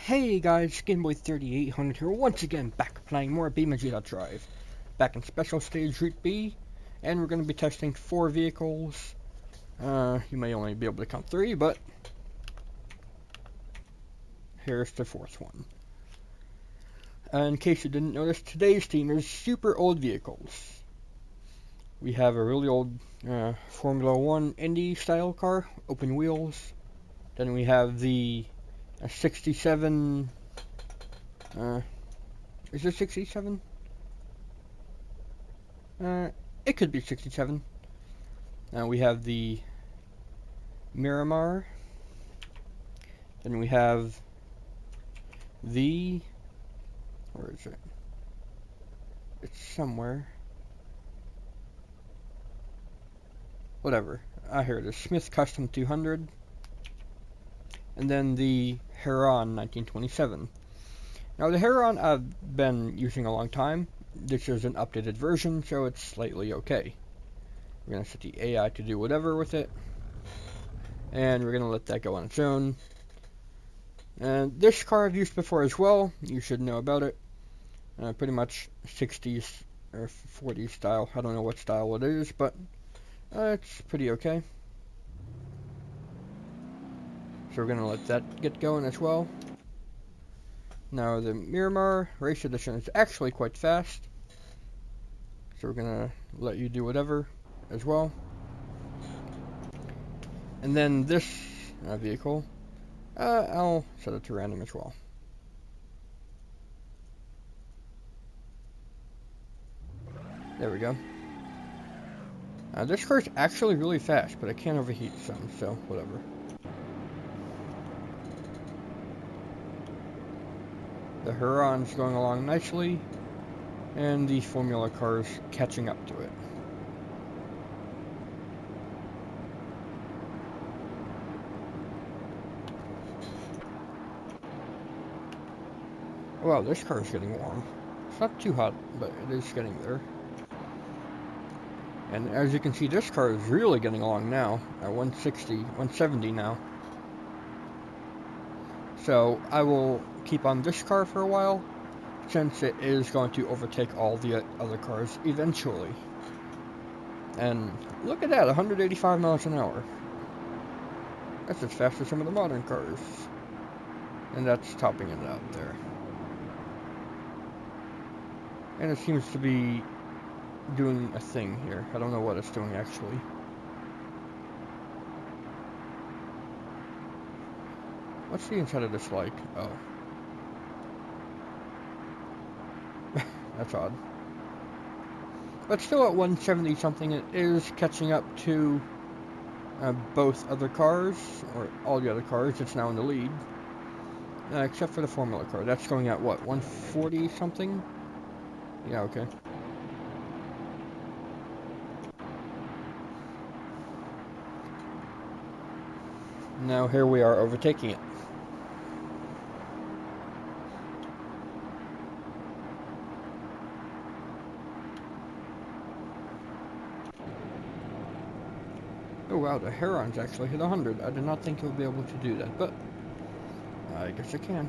Hey guys, Gameboy3800 here, once again back playing more BeamNG Drive. Back in Special Stage Route B, and we're going to be testing 4 vehicles. You may only be able to count 3, but here's the 4th one. In case you didn't notice, today's team is super old vehicles. We have a really old Formula 1 Indy style car, open wheels. Then we have the 67... is it 67? It could be 67. Now we have the Miramar. Then we have the... where is it? It's somewhere. Whatever. Here it is. Smith Custom 200. And then the Heron 1927. Now the Heron I've been using a long time. This is an updated version, so it's slightly okay. We're going to set the AI to do whatever with it. And we're going to let that go on its own. And this car I've used before as well. You should know about it. Pretty much 60s or 40s style. I don't know what style it is, but it's pretty okay. So we're going to let that get going as well. Now the Miramar Race Edition is actually quite fast. So we're going to let you do whatever as well. And then this vehicle, I'll set it to random as well. There we go. This car's actually really fast, but I can't overheat some, so whatever. The Huron's going along nicely, and the Formula car's catching up to it. Wow, this car is getting warm. It's not too hot, but it is getting there. And as you can see, this car is really getting along now, at 160, 170 now. So I will keep on this car for a while, since it is going to overtake all the other cars eventually. And look at that, 185 miles an hour. That's as fast as some of the modern cars. And that's topping it out there. And it seems to be doing a thing here. I don't know what it's doing actually. What's the inside of this like? Oh. That's odd. But still at 170 something, it is catching up to both other cars, or all the other cars. It's now in the lead. Except for the Formula car. That's going at what, 140 something? Yeah, okay. Now here we are overtaking it. Oh wow, the Heron's actually hit 100. I did not think it would be able to do that, but I guess it can.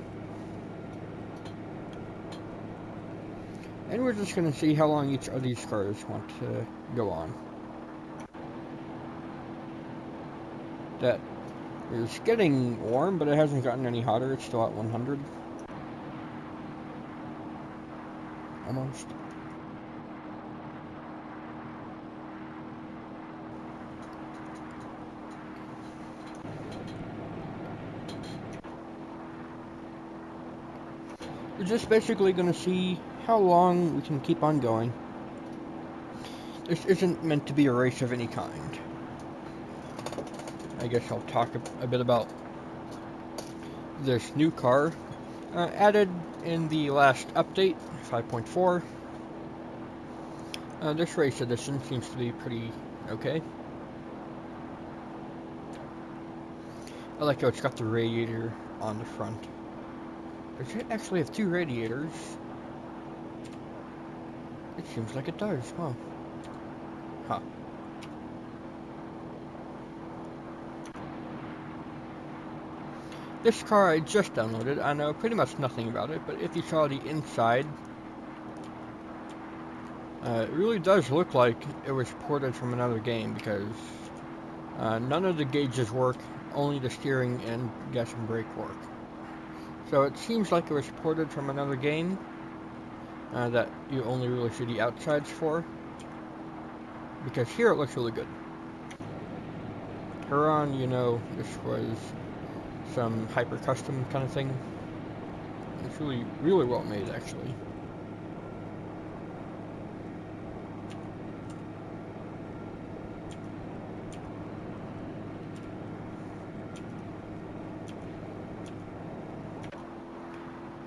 And we're just going to see how long each of these cars want to go on. That is getting warm, but it hasn't gotten any hotter. It's still at 100. Almost. We're just basically going to see how long we can keep on going. This isn't meant to be a race of any kind. I guess I'll talk a bit about this new car added in the last update, 5.4. This race edition seems to be pretty okay. I like how it's got the radiator on the front. Does it actually have 2 radiators? It seems like it does, huh? Huh. This car I just downloaded. I know pretty much nothing about it, but if you saw the inside, it really does look like it was ported from another game, because none of the gauges work, only the steering and gas and brake work. So it seems like it was ported from another game that you only really see the outsides for, because here it looks really good. Huron, you know, this was some hyper custom kind of thing. It's really, really well made, actually.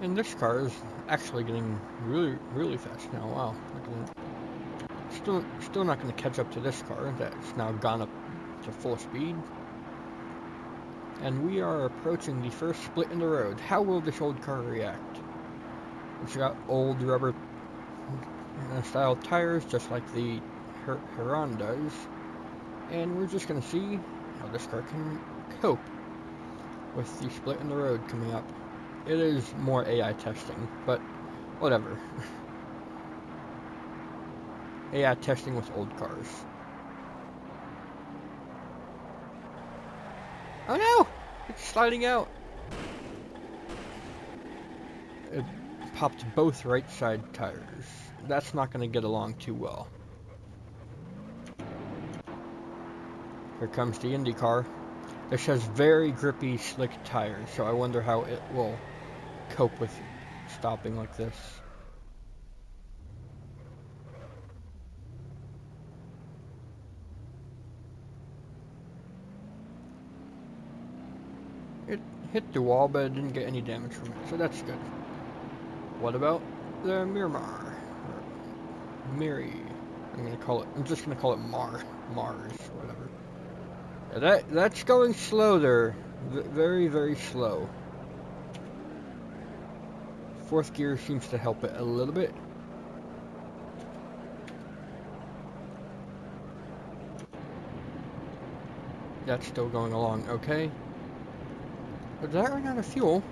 And this car is actually getting really, really fast now. Wow, look at that. Still not going to catch up to this car that's now gone up to full speed. And we are approaching the first split in the road. How will this old car react? It's got old rubber style tires, just like the Huron does. And we're just going to see how this car can cope with the split in the road coming up. It is more AI testing, but whatever. AI testing with old cars. Oh no! It's sliding out! It popped both right side tires. That's not going to get along too well. Here comes the Indy car. This has very grippy, slick tires, so I wonder how it will cope with stopping like this. It hit the wall, but it didn't get any damage from it, so that's good. What about the Miramar? Miri. I'm just gonna call it Mars, whatever. Yeah, that's going slow there. Very, very slow. Fourth gear seems to help it a little bit. That's still going along okay. But did that run out of fuel?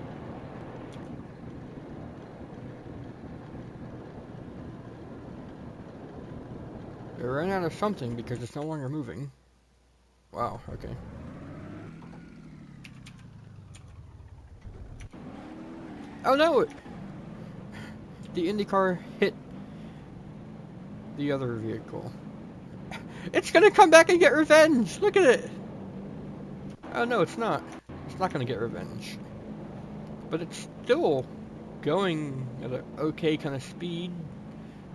It ran out of something because it's no longer moving. Wow, okay. Oh no! The Indy car hit the other vehicle. It's gonna come back and get revenge! Look at it! Oh no, it's not. It's not gonna get revenge. But it's still going at an okay kind of speed.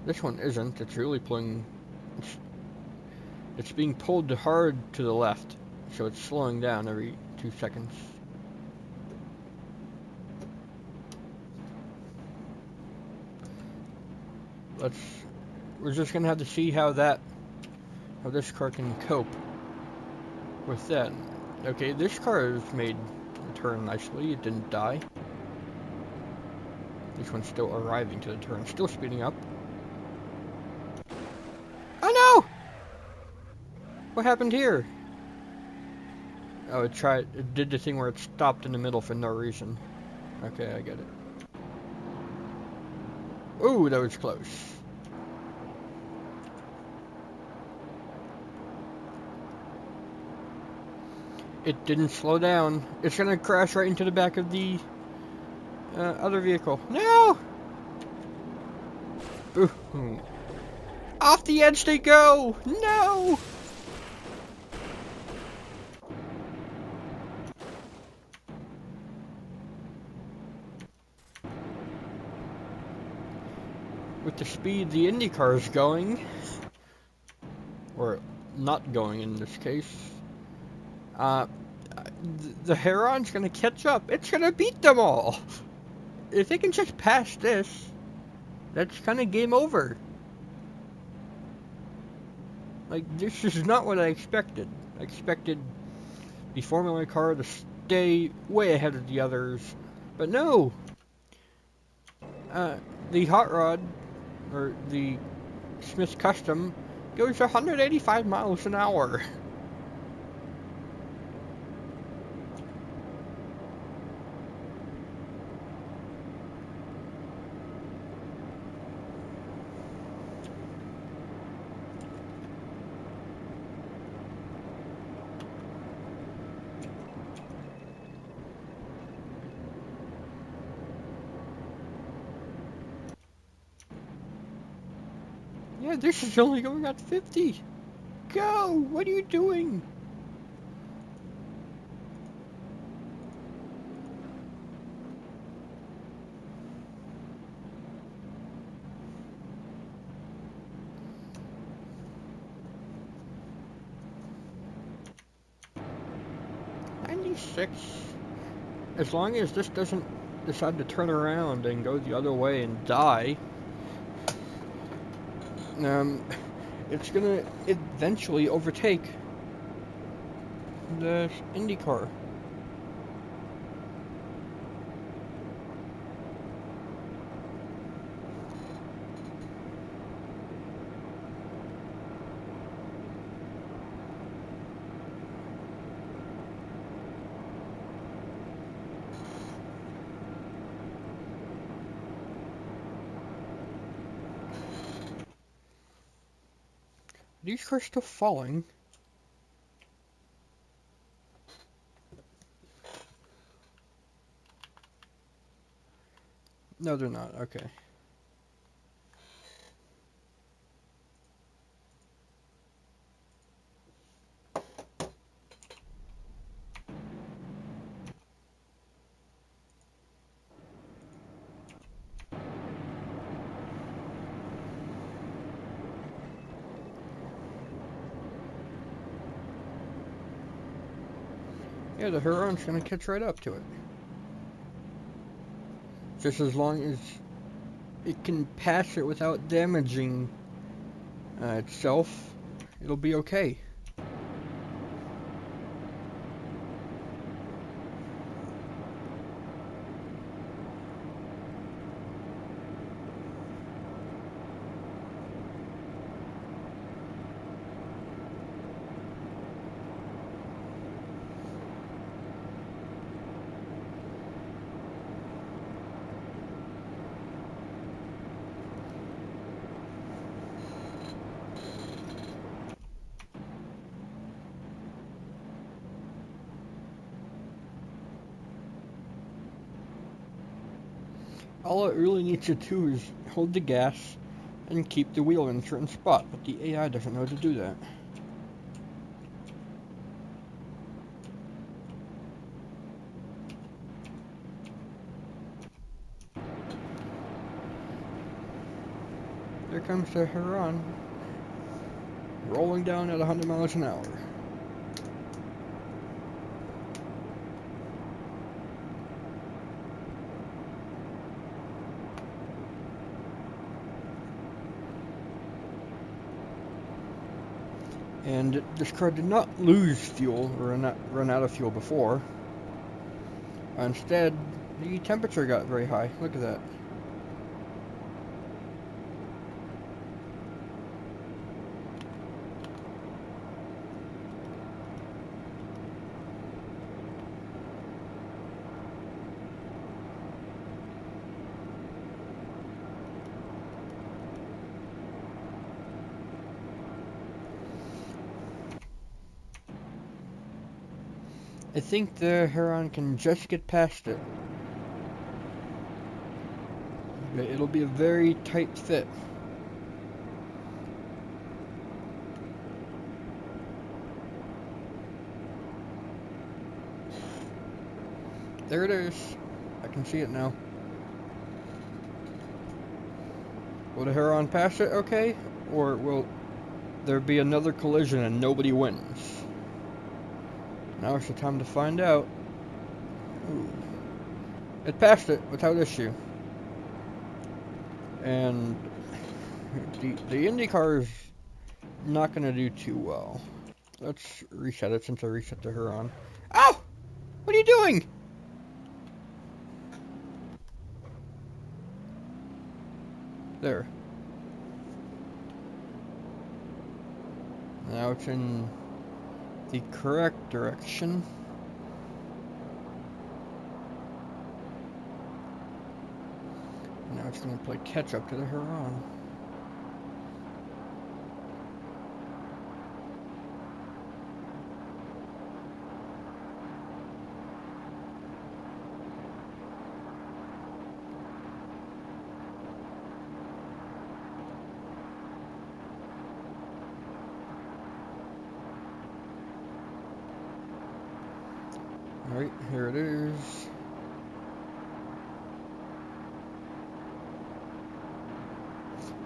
This one isn't. It's really pulling... It's being pulled hard to the left, so it's slowing down every 2 seconds. We're just gonna have to see how this car can cope with that. Okay, this car has made the turn nicely. It didn't die. This one's still arriving to the turn, still speeding up. Oh no! What happened here? Oh, it did the thing where it stopped in the middle for no reason. Okay, I get it. Ooh, that was close. It didn't slow down. It's gonna crash right into the back of the other vehicle. No! Ooh. Off the edge they go! No! With the speed the Indy car is going, or not going in this case, the Heron's gonna catch up. It's gonna beat them all. If they can just pass this, that's kind of game over. Like, this is not what I expected. I expected the Formula car to stay way ahead of the others, but no. The Hot Rod, or the Smith Custom, goes 185 miles an hour. Yeah, this is only going at 50. Go! What are you doing? '96. As long as this doesn't decide to turn around and go the other way and die, it's gonna eventually overtake the IndyCar. Are these cars still falling? No, they're not. Okay. Yeah, the Huron's gonna catch right up to it. Just as long as it can pass it without damaging itself, it'll be okay. All it really needs to do is hold the gas and keep the wheel in a certain spot, but the AI doesn't know how to do that. There comes the Huron, rolling down at 100 miles an hour. And this car did not lose fuel or run out of fuel before. Instead, the temperature got very high. Look at that. I think the Huron can just get past it. But it'll be a very tight fit. There it is. I can see it now. Will the Huron pass it okay? Or will there be another collision and nobody wins? Now it's the time to find out. Ooh. It passed it without issue. And the IndyCar is not going to do too well. Let's reset it since I reset the Huron. Ow! What are you doing? There. Now it's in the correct direction. Now it's going to play catch up to the Huron. Here it is.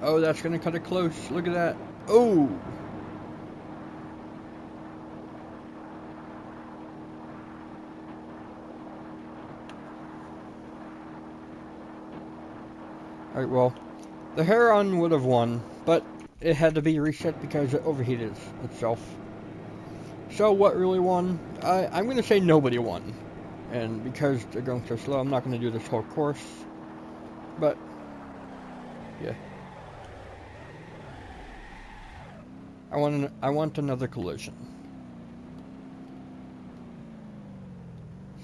Oh, that's gonna cut it close. Look at that. Oh! Alright, well, the Heron would have won, but it had to be reset because it overheated itself. So what really won? I'm going to say nobody won. And because they're going so slow, I'm not going to do this whole course. But, yeah. I want another collision.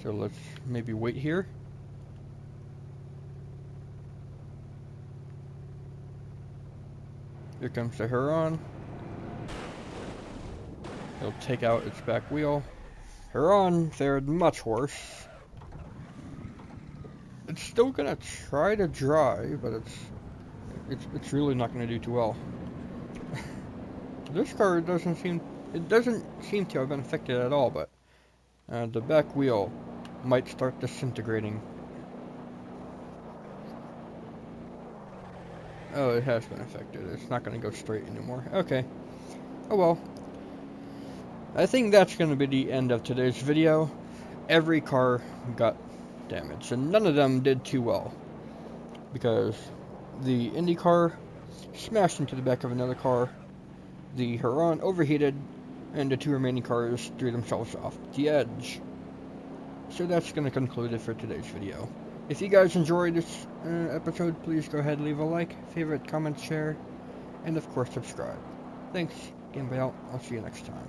So let's maybe wait here. Here comes the Huron. It'll take out its back wheel. Huron fared much worse. It's still gonna try to drive, but it's really not gonna do too well. This car doesn't seem to have been affected at all, but the back wheel might start disintegrating. Oh, it has been affected. It's not going to go straight anymore. Okay. Oh well. I think that's going to be the end of today's video. Every car got damaged, and none of them did too well. Because the Indy car smashed into the back of another car, the Huron overheated, and the two remaining cars threw themselves off the edge. So that's going to conclude it for today's video. If you guys enjoyed this episode, please go ahead and leave a like, favorite, comment, share, and of course subscribe. Thanks, Game Boy out. I'll see you next time.